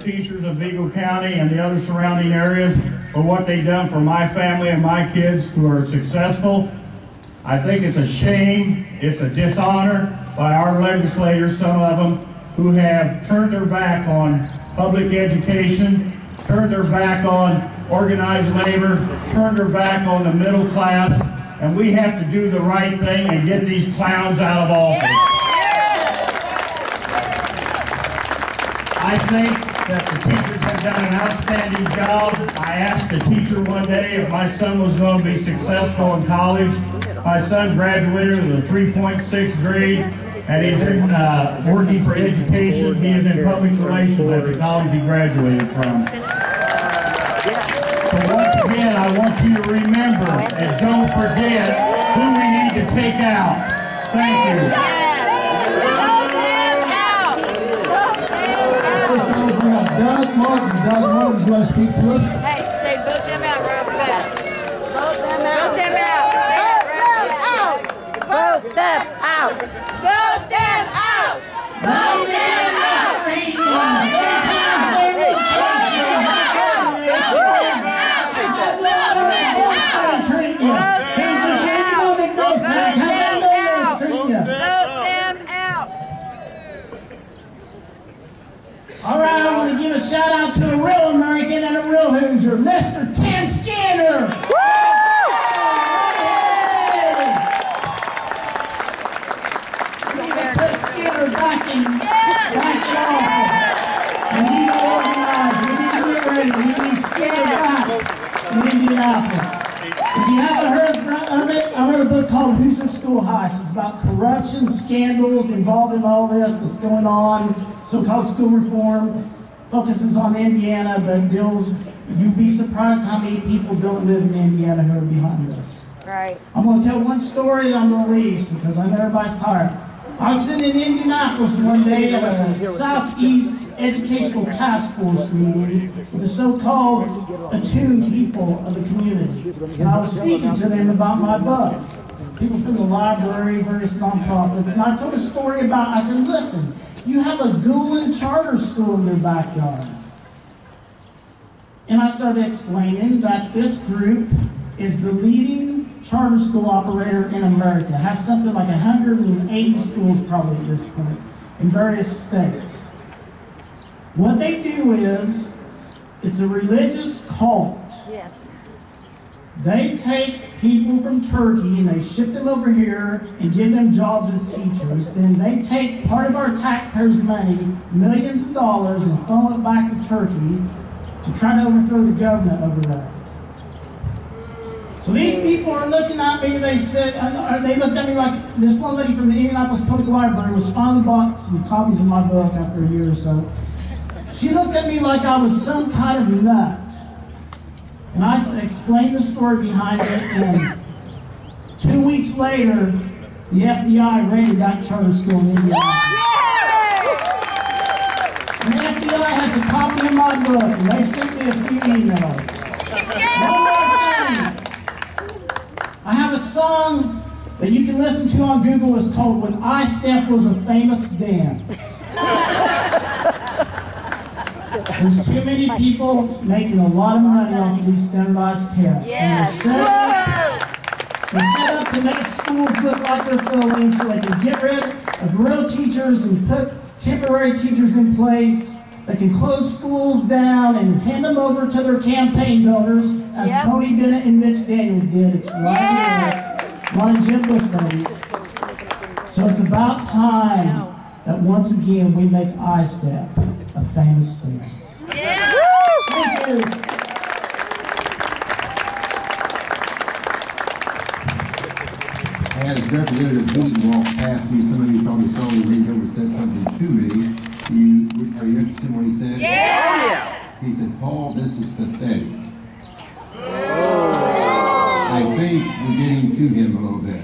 teachers of Eagle County and the other surrounding areas for what they've done for my family and my kids who are successful. I think it's a shame, it's a dishonor by our legislators, some of them, who have turned their back on public education, turned their back on organized labor, turned their back on the middle class, and we have to do the right thing and get these clowns out of office. I think that the teachers have done an outstanding job. I asked a teacher one day if my son was going to be successful in college. My son graduated with a 3.6 grade, and he's in working for education. He is in public relations at the college he graduated from. So once again, I want you to remember and don't forget who we need to take out. Thank you. Doug Martin. Doug Martin's going to speak to us. Hey, say vote them out right back. Vote them out. Vote them out. Say it right back. Vote them out. Vote them out. Vote them out. All right, I want to give a shout out to a real American and a real Hoosier, Mr. Tim Skinner. We need to put Skinner back in office. We need to organize. We need to get ready. We need Skinner back in Indianapolis. If you haven't heard of it, I wrote a book called Hoosier School Heist. It's about corruption, scandals involved in all this that's going on. So-called school reform focuses on Indiana, but deals, you'd be surprised how many people don't live in Indiana who are behind this. Right. I'm going to tell one story and I'm going to leave because I know everybody's tired. I was sitting in Indianapolis one day at a Southeast Educational Task Force meeting with the so-called attuned people of the community. And I was speaking to them about my book. People from the library, various nonprofits, and I told a story about, I said, listen, you have a Gulen charter school in your backyard. And I started explaining that this group is the leading charter school operator in America. It has something like 180 schools probably at this point in various states. What they do is, it's a religious cult. Yes. They take people from Turkey and they ship them over here and give them jobs as teachers. Then they take part of our taxpayers' money, millions of dollars, and funnel it back to Turkey to try to overthrow the government over there. So these people are looking at me, they looked at me like this one lady from the Indianapolis Public Library, which finally bought some copies of my book after a year or so. She looked at me like I was some kind of nut. And I explained the story behind it, and 2 weeks later, the FBI raided that charter school in Indiana. And the FBI has a copy of my book, and they sent me a few emails. One more thing. I have a song that you can listen to on Google. It's called When I Step Was a Famous Dance. There's too many people making a lot of money off of these standardized tests. Yes. And they're set up to make schools look like they're filling so they can get rid of real teachers and put temporary teachers in place. They can close schools down and hand them over to their campaign donors, as Tony Bennett and Mitch Daniels did. It's right here. One of Jim Bush days. So it's about time that once again we make I-Step a famous dance. Yeah. Thank you. As Representative Heaton walked past me, some of you probably saw me lean over and said something to me. Are you interested in what he said? Yes. He said, Paul, this is pathetic. I think we're getting to him a little bit.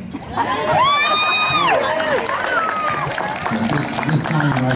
This time right